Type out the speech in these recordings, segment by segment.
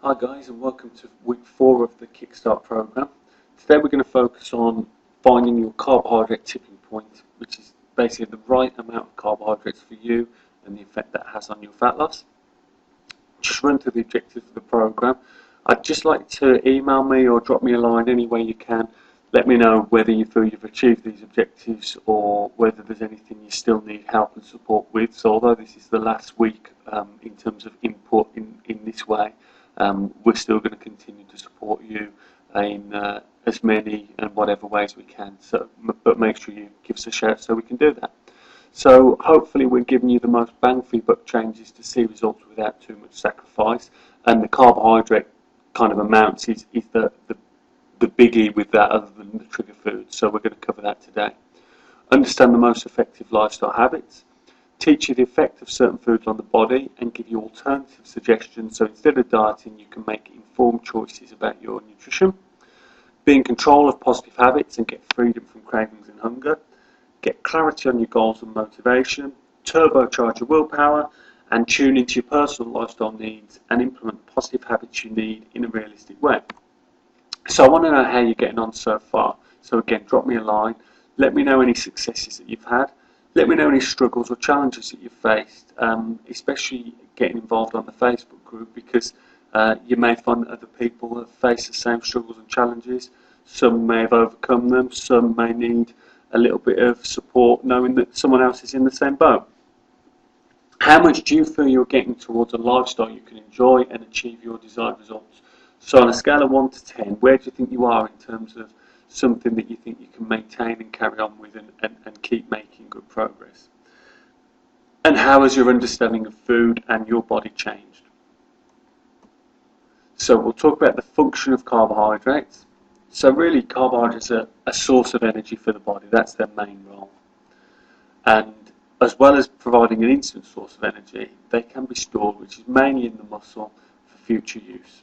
Hi guys, and welcome to week 4 of the Kickstart program. Today we're going to focus on finding your carbohydrate tipping point, which is basically the right amount of carbohydrates for you and the effect that has on your fat loss. Just run through the objectives of the program. I'd just like to email me or drop me a line any way you can. Let me know whether you feel you've achieved these objectives or whether there's anything you still need help and support with. So although this is the last week in terms of input in this way, we're still going to continue to support you in as many and whatever ways we can. So, but make sure you give us a shout so we can do that. So hopefully we're giving you the most bang for your buck changes to see results without too much sacrifice. And the carbohydrate kind of amounts is the biggie with that, other than the trigger foods. So we're going to cover that today. Understand the most effective lifestyle habits. Teach you the effect of certain foods on the body and give you alternative suggestions, so instead of dieting you can make informed choices about your nutrition. Be in control of positive habits and get freedom from cravings and hunger. Get clarity on your goals and motivation. Turbocharge your willpower and tune into your personal lifestyle needs and implement the positive habits you need in a realistic way. So I want to know how you're getting on so far. So again, drop me a line. Let me know any successes that you've had. Let me know any struggles or challenges that you've faced, especially getting involved on the Facebook group, because you may find that other people have faced the same struggles and challenges. Some may have overcome them, some may need a little bit of support knowing that someone else is in the same boat. How much do you feel you're getting towards a lifestyle you can enjoy and achieve your desired results? So on a scale of 1 to 10, where do you think you are in terms of something that you think you can maintain and carry on with and keep making good progress? And how has your understanding of food and your body changed? So we'll talk about the function of carbohydrates. So really carbohydrates are a source of energy for the body. That's their main role. And as well as providing an instant source of energy, they can be stored, which is mainly in the muscle, for future use.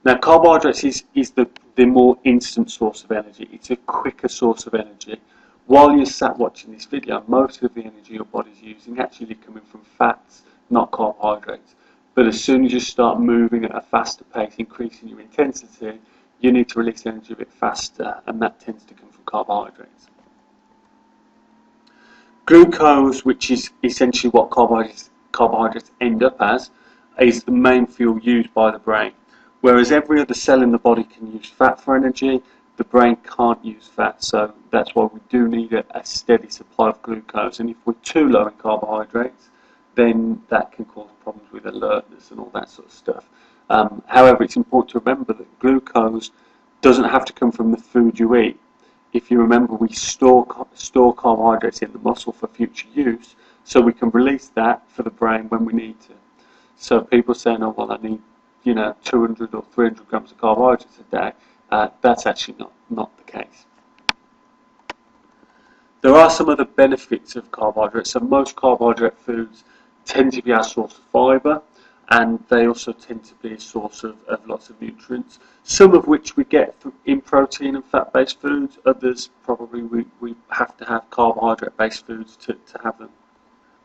Now carbohydrates is the more instant source of energy. It's a quicker source of energy. While you're sat watching this video, most of the energy your body's using actually coming from fats, not carbohydrates. But as soon as you start moving at a faster pace, increasing your intensity, you need to release energy a bit faster, and that tends to come from carbohydrates. Glucose, which is essentially what carbohydrates end up as, is the main fuel used by the brain. Whereas every other cell in the body can use fat for energy, the brain can't use fat, so that's why we do need a steady supply of glucose. And if we're too low in carbohydrates, then that can cause problems with alertness and all that sort of stuff. However, it's important to remember that glucose doesn't have to come from the food you eat. If you remember, we store carbohydrates in the muscle for future use, so we can release that for the brain when we need to. So people saying, oh well, I need 200 or 300 grams of carbohydrates a day, that's actually not the case. There are some other benefits of carbohydrates. So most carbohydrate foods tend to be our source of fibre, and they also tend to be a source of lots of nutrients, some of which we get in protein and fat-based foods. Others probably we have to have carbohydrate-based foods to have them.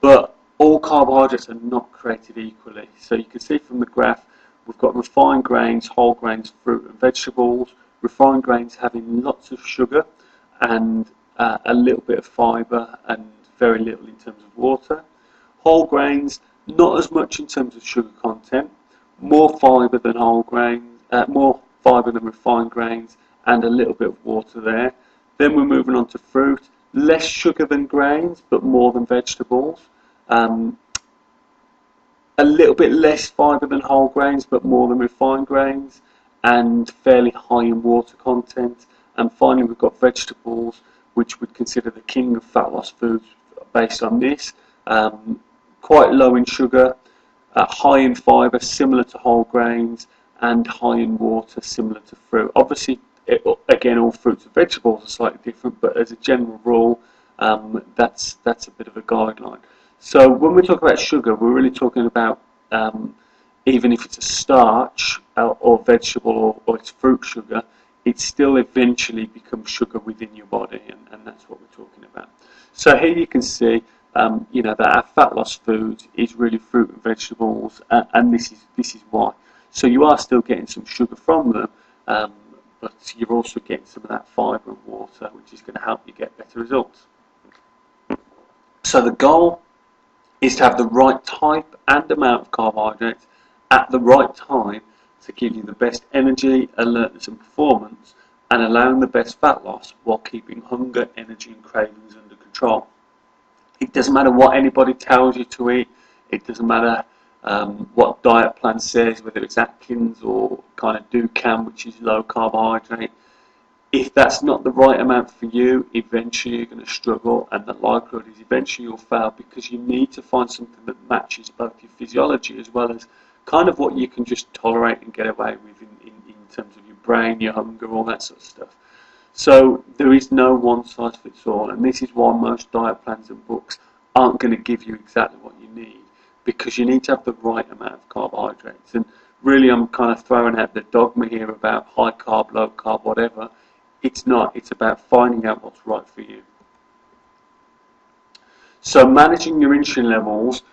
But all carbohydrates are not created equally. So you can see from the graph, we've got refined grains, whole grains, fruit and vegetables. Refined grains having lots of sugar and a little bit of fibre and very little in terms of water. Whole grains, not as much in terms of sugar content, more fibre than whole grains, more fibre than refined grains, and a little bit of water there. Then we're moving on to fruit, less sugar than grains, but more than vegetables. A little bit less fibre than whole grains, but more than refined grains, and fairly high in water content. And finally, we've got vegetables, which we'd consider the king of fat loss foods based on this. Quite low in sugar, high in fibre, similar to whole grains, and high in water, similar to fruit. Obviously, again, all fruits and vegetables are slightly different, but as a general rule, that's a bit of a guideline. So when we talk about sugar, we're really talking about even if it's a starch or vegetable or it's fruit sugar, it still eventually becomes sugar within your body, and that's what we're talking about. So here you can see that our fat loss food is really fruit and vegetables, and this is why. So you are still getting some sugar from them, but you're also getting some of that fibre and water, which is going to help you get better results. So the goal is to have the right type and amount of carbohydrates at the right time to give you the best energy, alertness and performance, and allowing the best fat loss while keeping hunger, energy and cravings under control. It doesn't matter what anybody tells you to eat, it doesn't matter what diet plan says, whether it's Atkins or kind of Dukan, which is low carbohydrate. If that's not the right amount for you, eventually you're going to struggle, and the likelihood is eventually you'll fail, because you need to find something that matches both your physiology as well as kind of what you can just tolerate and get away with in terms of your brain, your hunger, all that sort of stuff. So there is no one size fits all, and this is why most diet plans and books aren't going to give you exactly what you need, because you need to have the right amount of carbohydrates. And really I'm kind of throwing out the dogma here about high carb, low carb, whatever. It's not. It's about finding out what's right for you. So managing your insulin levels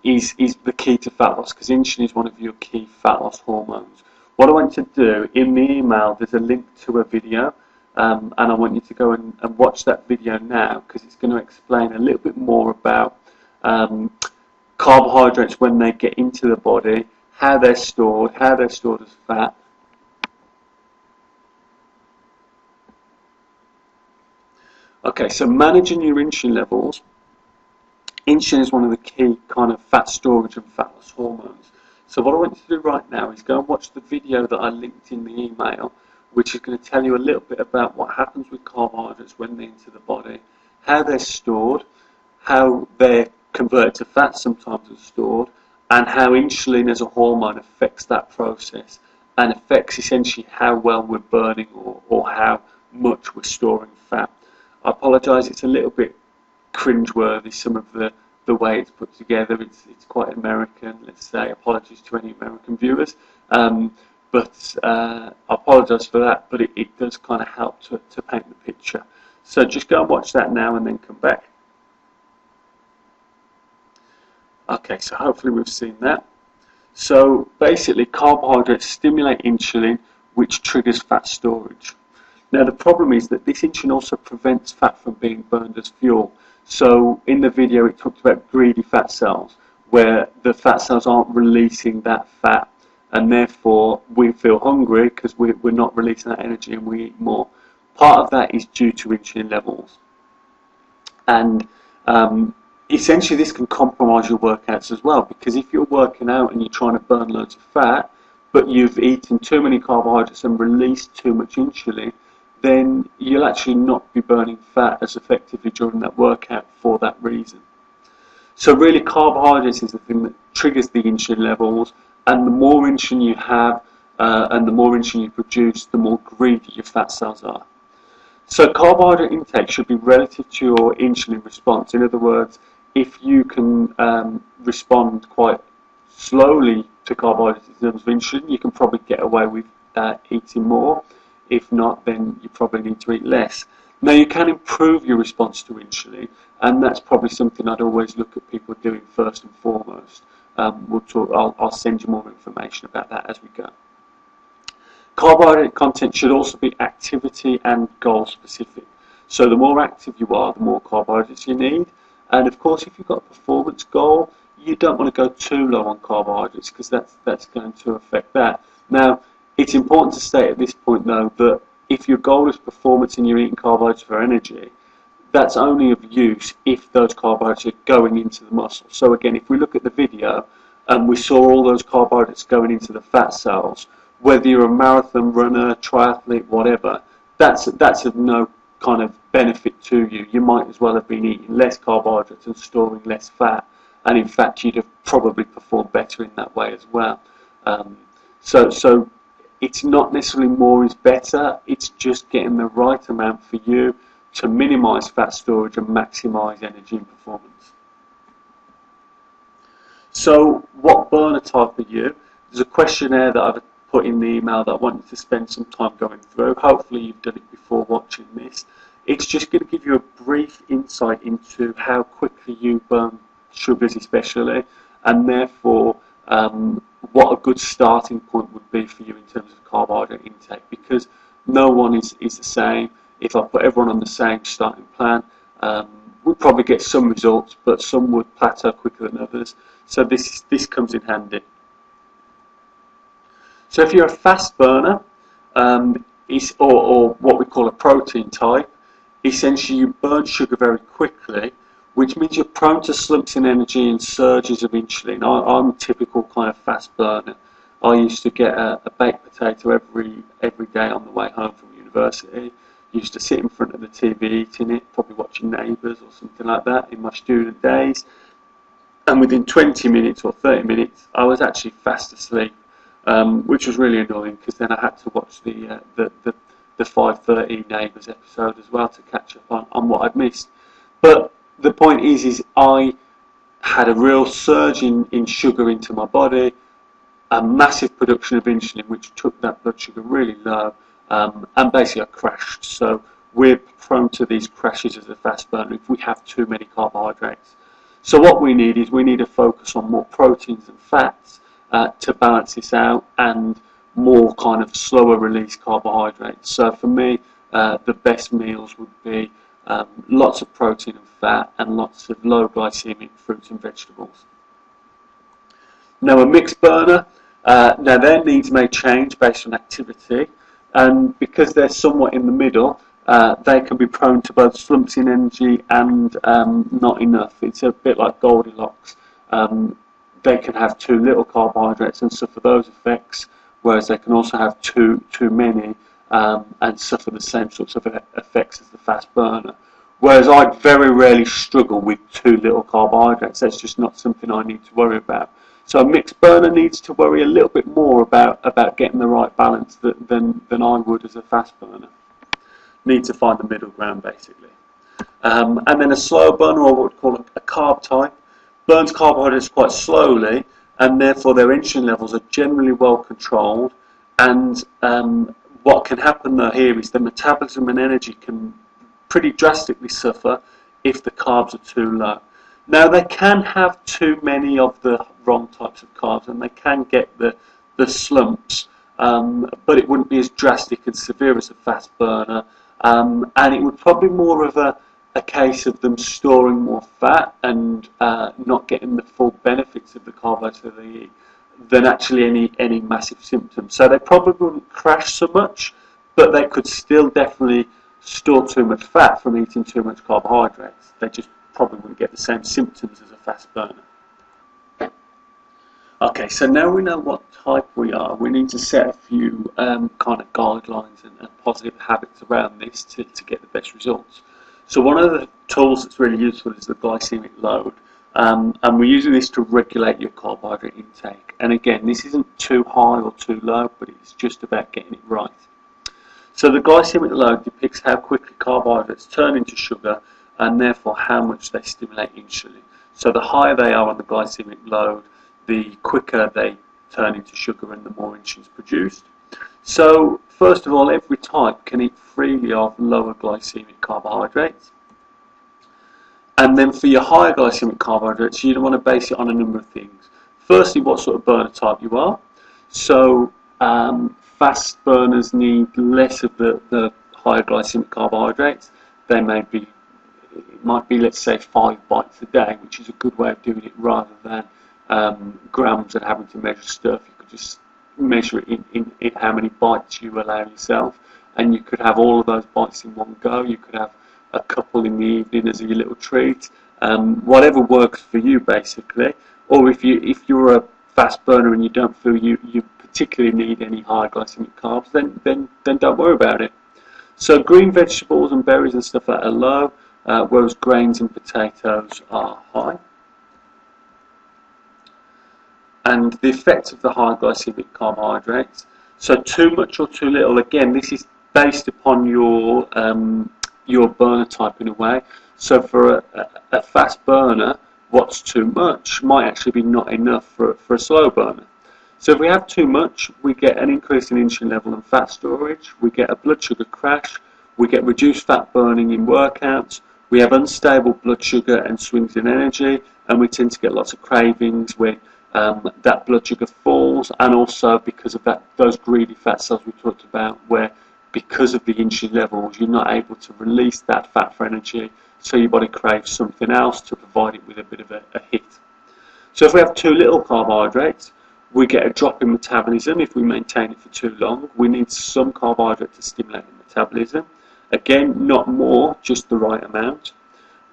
is the key to fat loss, because insulin is one of your key fat loss hormones. What I want you to do, in the email there's a link to a video, and I want you to go and watch that video now, because it's going to explain a little bit more about carbohydrates when they get into the body, how they're stored as fat. Okay, so managing your insulin levels. Insulin is one of the key kind of fat storage and fat loss hormones. So what I want you to do right now is go and watch the video that I linked in the email, which is going to tell you a little bit about what happens with carbohydrates when they enter the body, how they're stored, how they're converted to fat sometimes as stored, and how insulin as a hormone affects that process and affects essentially how well we're burning or how much we're storing fat. I apologise, it's a little bit cringeworthy, some of the way it's put together. It's quite American, let's say. Apologies to any American viewers. But I apologise for that, but it does kind of help to paint the picture. So just go and watch that now and then come back. Okay, so hopefully we've seen that. So basically carbohydrates stimulate insulin, which triggers fat storage. Now the problem is that this insulin also prevents fat from being burned as fuel. So in the video it talked about greedy fat cells, where the fat cells aren't releasing that fat, and therefore we feel hungry because we're not releasing that energy and we eat more. Part of that is due to insulin levels. And essentially this can compromise your workouts as well, because if you're working out and you're trying to burn loads of fat, but you've eaten too many carbohydrates and released too much insulin, then you'll actually not be burning fat as effectively during that workout for that reason. So really carbohydrates is the thing that triggers the insulin levels, and the more insulin you have and the more insulin you produce, the more greedy your fat cells are. So carbohydrate intake should be relative to your insulin response. In other words, if you can respond quite slowly to carbohydrates in terms of insulin, you can probably get away with eating more. If not, then you probably need to eat less. Now you can improve your response to insulin, and that's probably something I'd always look at people doing first and foremost. I'll send you more information about that as we go. Carbohydrate content should also be activity and goal specific. So the more active you are, the more carbohydrates you need. And of course, if you've got a performance goal, you don't want to go too low on carbohydrates, because that's going to affect that. Now, it's important to state at this point though that if your goal is performance and you're eating carbohydrates for energy, that's only of use if those carbohydrates are going into the muscle. So again, if we look at the video and we saw all those carbohydrates going into the fat cells, whether you're a marathon runner, triathlete, whatever, that's of no kind of benefit to you. You might as well have been eating less carbohydrates and storing less fat, and in fact you'd have probably performed better in that way as well. So it's not necessarily more is better, it's just getting the right amount for you to minimise fat storage and maximise energy and performance. So what burner type are you? There's a questionnaire that I've put in the email that I want you to spend some time going through. Hopefully you've done it before watching this. It's just going to give you a brief insight into how quickly you burn sugars especially, and therefore what a good starting point would be for you in terms of carbohydrate intake, because no one is the same. If I put everyone on the same starting plan, we'd probably get some results, but some would plateau quicker than others. So this comes in handy. So if you're a fast burner, or what we call a protein type, essentially you burn sugar very quickly, which means you're prone to slumps in energy and surges of insulin. I'm a typical kind of fast burner. I used to get a baked potato every day on the way home from university. Used to sit in front of the TV eating it, probably watching Neighbours or something like that in my student days. And within 20 minutes or 30 minutes, I was actually fast asleep, which was really annoying, because then I had to watch the 5:30 Neighbours episode as well to catch up on what I'd missed. But the point is I had a real surge in sugar into my body, a massive production of insulin, which took that blood sugar really low, and basically I crashed. So we're prone to these crashes as a fast burner if we have too many carbohydrates. So what we need to focus on more proteins and fats to balance this out, and more kind of slower release carbohydrates. So for me, the best meals would be lots of protein and fat, and lots of low glycemic fruits and vegetables. Now a mixed burner, now their needs may change based on activity, and because they're somewhat in the middle, they can be prone to both slumps in energy and not enough. It's a bit like Goldilocks. They can have too little carbohydrates and suffer those effects, whereas they can also have too many and suffer the same sorts of effects as the fast burner. Whereas I very rarely struggle with too little carbohydrates. That's just not something I need to worry about. So a mixed burner needs to worry a little bit more about getting the right balance than I would as a fast burner. Need to find the middle ground, basically. And then a slow burner, or what we call a carb type, burns carbohydrates quite slowly, and therefore their insulin levels are generally well controlled. And what can happen though here is the metabolism and energy can pretty drastically suffer if the carbs are too low. Now they can have too many of the wrong types of carbs, and they can get the slumps, but it wouldn't be as drastic and severe as a fast burner, and it would probably be more of a case of them storing more fat and not getting the full benefits of the carbohydrates that they eat than actually any massive symptoms. So they probably wouldn't crash so much, but they could still definitely store too much fat from eating too much carbohydrates. They just probably wouldn't get the same symptoms as a fast burner. Okay, so now we know what type we are, we need to set a few kind of guidelines and positive habits around this to get the best results. So one of the tools that's really useful is the glycemic load, and we're using this to regulate your carbohydrate intake. And again, this isn't too high or too low, but it's just about getting it right. So the glycemic load depicts how quickly carbohydrates turn into sugar, and therefore how much they stimulate insulin. So the higher they are on the glycemic load, the quicker they turn into sugar and the more insulin is produced. So first of all, every type can eat freely of lower glycemic carbohydrates. And then for your higher glycemic carbohydrates, you want to base it on a number of things. Firstly, what sort of burner type you are. So fast burners need less of the higher glycemic carbohydrates. They might be, let's say, 5 bites a day, which is a good way of doing it, rather than grams and having to measure stuff. You could just measure it in how many bites you allow yourself, and you could have all of those bites in one go. You could have a couple in the evening as your little treat, whatever works for you, basically. Or if you're a fast burner and you don't feel you particularly need any high glycemic carbs, then don't worry about it. So green vegetables and berries and stuff like that are low, whereas grains and potatoes are high. And the effect of the high glycemic carbohydrates. So too much or too little, again, this is based upon your burner type in a way. So for a fast burner, what's too much might actually be not enough for a slow burner. So if we have too much, we get an increase in insulin level and fat storage, we get a blood sugar crash, we get reduced fat burning in workouts, we have unstable blood sugar and swings in energy, and we tend to get lots of cravings when that blood sugar falls, and also because of those greedy fat cells we talked about, where because of the insulin levels you're not able to release that fat for energy, so your body craves something else to provide it with a bit of a hit. So if we have too little carbohydrates, we get a drop in metabolism. If we maintain it for too long, we need some carbohydrate to stimulate the metabolism. Again, not more, just the right amount.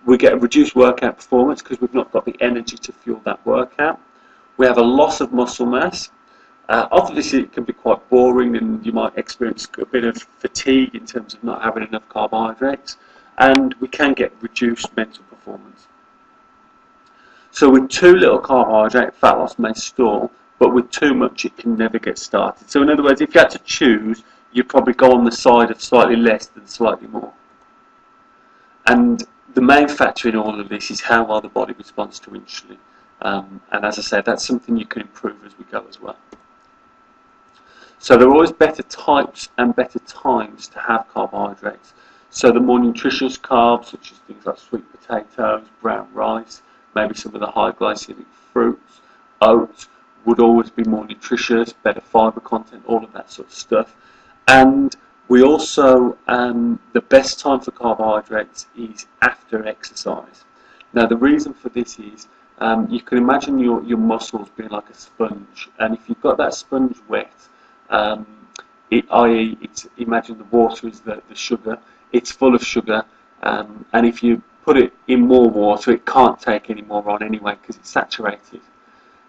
We get a reduced workout performance because we've not got the energy to fuel that workout. We have a loss of muscle mass. Obviously, it can be quite boring, and you might experience a bit of fatigue in terms of not having enough carbohydrates. And we can get reduced mental performance. So with too little carbohydrate, fat loss may stall, but with too much, it can never get started. So in other words, if you had to choose, you'd probably go on the side of slightly less than slightly more. And the main factor in all of this is how well the body responds to insulin. And as I said, that's something you can improve as we go as well. So there are always better types and better times to have carbohydrates. So the more nutritious carbs, such as things like sweet potatoes, brown rice, maybe some of the high glycemic fruits, oats, would always be more nutritious, better fibre content, all of that sort of stuff. And we also, the best time for carbohydrates is after exercise. Now the reason for this is, you can imagine your muscles being like a sponge, and if you've got that sponge wet, i.e. imagine the water is the sugar, it's full of sugar, and if you put it in more water, it can't take any more on anyway because it's saturated.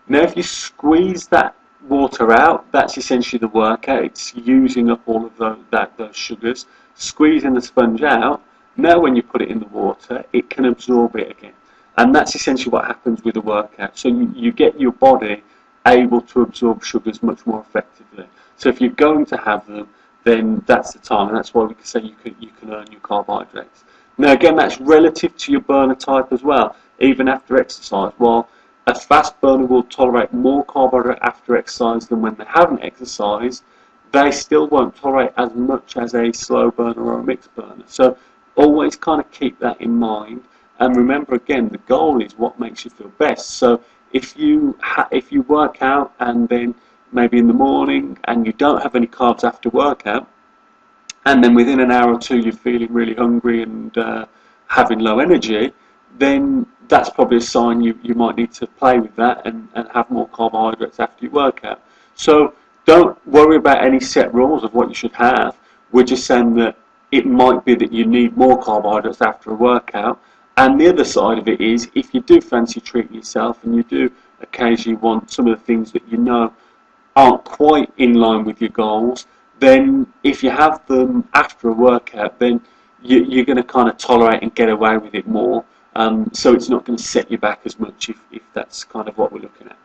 Now if you squeeze that water out, that's essentially the workout. It's using up all of those sugars, squeezing the sponge out. Now when you put it in the water, it can absorb it again. And that's essentially what happens with a workout. So you get your body able to absorb sugars much more effectively. So if you're going to have them, then that's the time, and that's why we can say you can earn your carbohydrates. Now again, that's relative to your burner type as well, even after exercise. While a fast burner will tolerate more carbohydrate after exercise than when they haven't exercised, they still won't tolerate as much as a slow burner or a mixed burner. So always kind of keep that in mind, and remember again, the goal is what makes you feel best. So if you work out and then maybe in the morning and you don't have any carbs after workout, and then within an hour or two you're feeling really hungry and having low energy, then that's probably a sign you might need to play with that and have more carbohydrates after your workout. So don't worry about any set rules of what you should have. We're just saying that it might be that you need more carbohydrates after a workout. And the other side of it is, if you do fancy treating yourself and you do occasionally want some of the things that you know aren't quite in line with your goals, then if you have them after a workout, then you're going to kind of tolerate and get away with it more. So it's not going to set you back as much if that's kind of what we're looking at.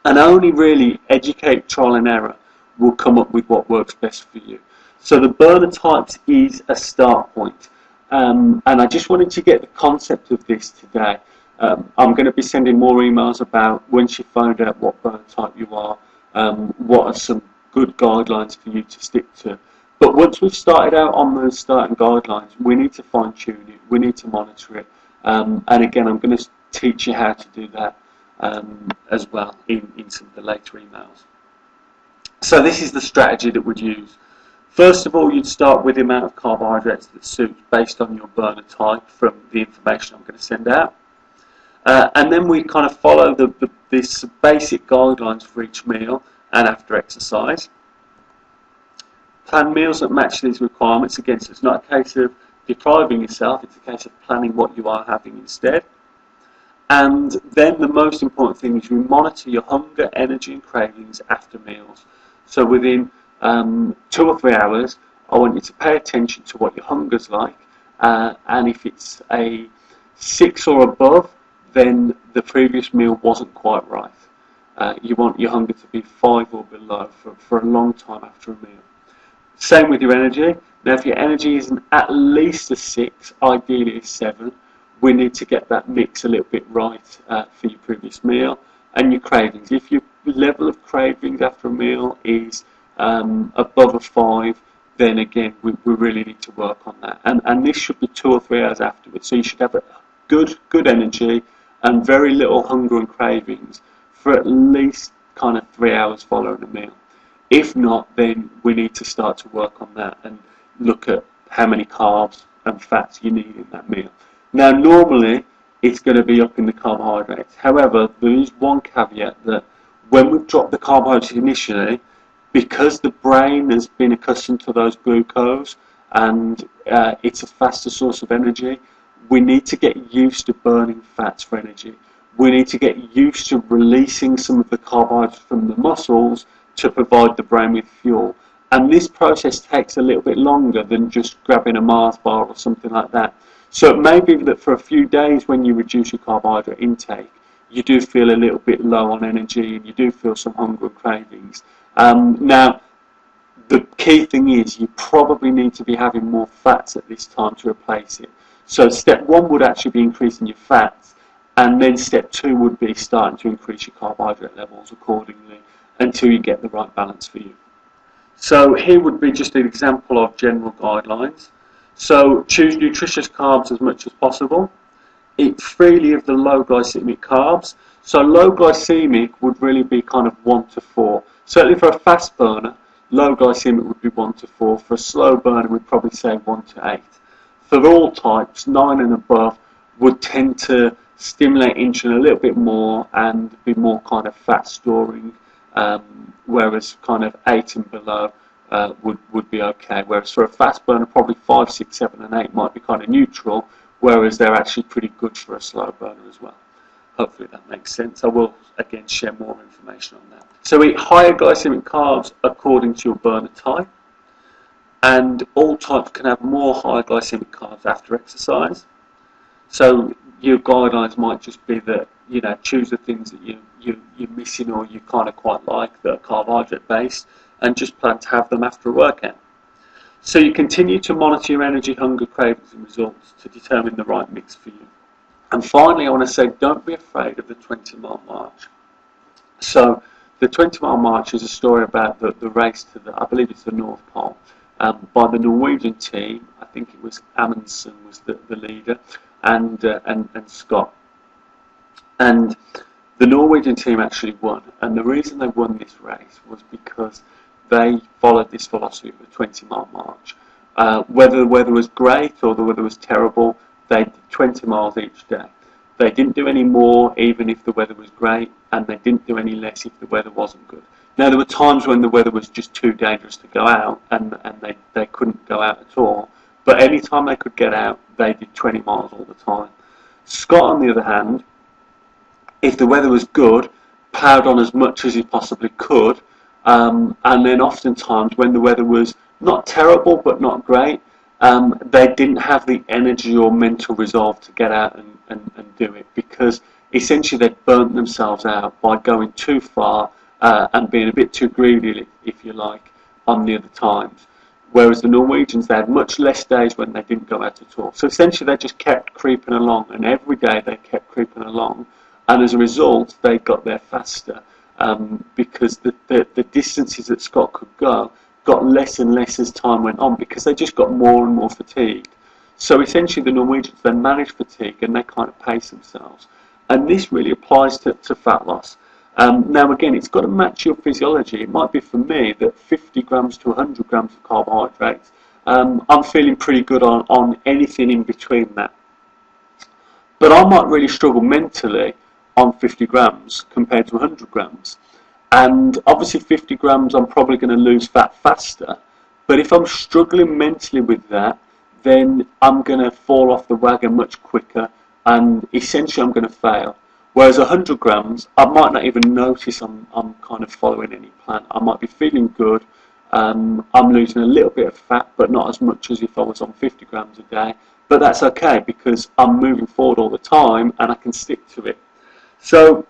And only really educate, trial and error will come up with what works best for you. So the burner types is a start point. And I just wanted to get the concept of this today. I'm going to be sending more emails about once you find out what burner type you are, what are some good guidelines for you to stick to. But once we've started out on those starting guidelines, we need to fine tune it, we need to monitor it. And again, I'm going to teach you how to do that as well in some of the later emails. So this is the strategy that we'd use. First of all, you'd start with the amount of carbohydrates that suits based on your burner type from the information I'm going to send out. And then we kind of follow this basic guidelines for each meal and after exercise. Plan meals that match these requirements. Again, so it's not a case of depriving yourself, it's a case of planning what you are having instead. And then the most important thing is you monitor your hunger, energy and cravings after meals. So within 2 or 3 hours, I want you to pay attention to what your hunger's like, and if it's a 6 or above, then the previous meal wasn't quite right. You want your hunger to be 5 or below for a long time after a meal. Same with your energy. Now if your energy isn't at least a 6, ideally a 7, we need to get that mix a little bit right for your previous meal. And your cravings. If your level of cravings after a meal is above a 5, then again we really need to work on that. And this should be 2 or 3 hours afterwards. So you should have a good energy, and very little hunger and cravings for at least kind of 3 hours following a meal. If not, then we need to start to work on that and look at how many carbs and fats you need in that meal. Now, normally it's going to be up in the carbohydrates. However, there is one caveat that when we've dropped the carbohydrates initially, because the brain has been accustomed to those glucose and it's a faster source of energy, we need to get used to burning fats for energy. We need to get used to releasing some of the carbohydrates from the muscles to provide the brain with fuel. And this process takes a little bit longer than just grabbing a Mars bar or something like that. So it may be that for a few days when you reduce your carbohydrate intake, you do feel a little bit low on energy and you do feel some hunger and cravings. Now, the key thing is you probably need to be having more fats at this time to replace it. So step one would actually be increasing your fats, and then step two would be starting to increase your carbohydrate levels accordingly until you get the right balance for you. So here would be just an example of general guidelines. So choose nutritious carbs as much as possible. Eat freely of the low glycemic carbs. So low glycemic would really be kind of 1 to 4. Certainly for a fast burner, low glycemic would be 1 to 4. For a slow burner, we'd probably say 1 to 8. For all types, 9 and above would tend to stimulate insulin a little bit more and be more kind of fat storing, whereas kind of 8 and below would be okay. Whereas for a fast burner, probably 5, 6, 7 and 8 might be kind of neutral, whereas they're actually pretty good for a slow burner as well. Hopefully that makes sense. I will again share more information on that. So eat higher glycemic carbs according to your burner type, and all types can have more high glycemic carbs after exercise. So your guidelines might just be that, you know, choose the things that you're missing or you kind of quite like that are carbohydrate based, and just plan to have them after a workout. So you continue to monitor your energy, hunger, cravings and results to determine the right mix for you. And finally, I want to say, don't be afraid of the 20-mile march. So the 20-mile march is a story about the race to the, I believe it's the North Pole, by the Norwegian team. I think it was Amundsen was the leader, and Scott. And the Norwegian team actually won. And the reason they won this race was because they followed this philosophy of a 20-mile march. Whether the weather was great or the weather was terrible, they did 20 miles each day. They didn't do any more even if the weather was great, and they didn't do any less if the weather wasn't good. Now, there were times when the weather was just too dangerous to go out, and they couldn't go out at all. But any time they could get out, they did 20 miles all the time. Scott, on the other hand, if the weather was good, ploughed on as much as he possibly could, and then oftentimes when the weather was not terrible but not great, they didn't have the energy or mental resolve to get out and do it, because essentially they'd burnt themselves out by going too far and being a bit too greedy, if you like, on the other times. Whereas the Norwegians, they had much less days when they didn't go out at all. So essentially they just kept creeping along, and every day they kept creeping along, and as a result they got there faster, because the distances that Scott could go got less and less as time went on, because they just got more and more fatigued. So essentially the Norwegians, they manage fatigue and they kind of pace themselves. And this really applies to fat loss. Now again, it's got to match your physiology. It might be for me that 50 grams to 100 grams of carbohydrates, I'm feeling pretty good on anything in between that. But I might really struggle mentally on 50 grams compared to 100 grams. And obviously 50 grams I'm probably going to lose fat faster, but if I'm struggling mentally with that, then I'm going to fall off the wagon much quicker, and essentially I'm going to fail. Whereas 100 grams, I might not even notice I'm kind of following any plan. I might be feeling good, I'm losing a little bit of fat, but not as much as if I was on 50 grams a day, but that's okay because I'm moving forward all the time and I can stick to it. So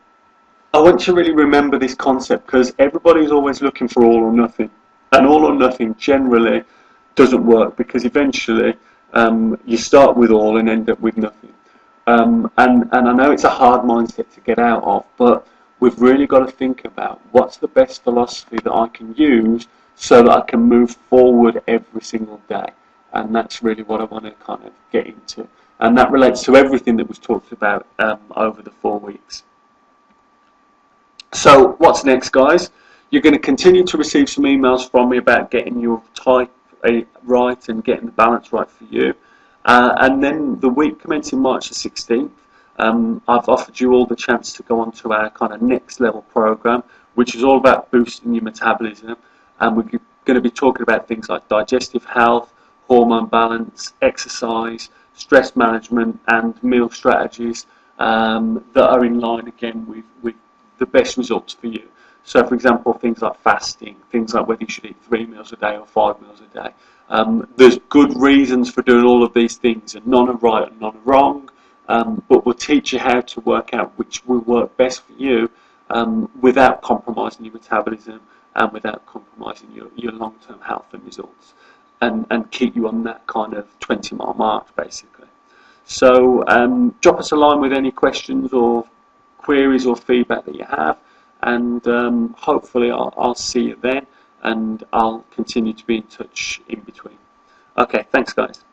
I want you to really remember this concept, because everybody's always looking for all or nothing, and all or nothing generally doesn't work, because eventually you start with all and end up with nothing. And I know it's a hard mindset to get out of, but we've really got to think about what's the best philosophy that I can use so that I can move forward every single day. And that's really what I want to kind of get into. And that relates to everything that was talked about over the 4 weeks. So what's next, guys? You're going to continue to receive some emails from me about getting your type right and getting the balance right for you. And then the week commencing March the 16th, I've offered you all the chance to go on to our kind of next level program, which is all about boosting your metabolism. And we're going to be talking about things like digestive health, hormone balance, exercise, stress management, and meal strategies that are in line again with the best results for you. So, for example, things like fasting, things like whether you should eat 3 meals a day or 5 meals a day. There's good reasons for doing all of these things, and none are right and none are wrong. But we'll teach you how to work out which will work best for you without compromising your metabolism and without compromising your long-term health and results, and keep you on that kind of 20-mile mark, basically. So drop us a line with any questions or queries or feedback that you have, and hopefully I'll see you then, and I'll continue to be in touch in between. Okay, thanks guys.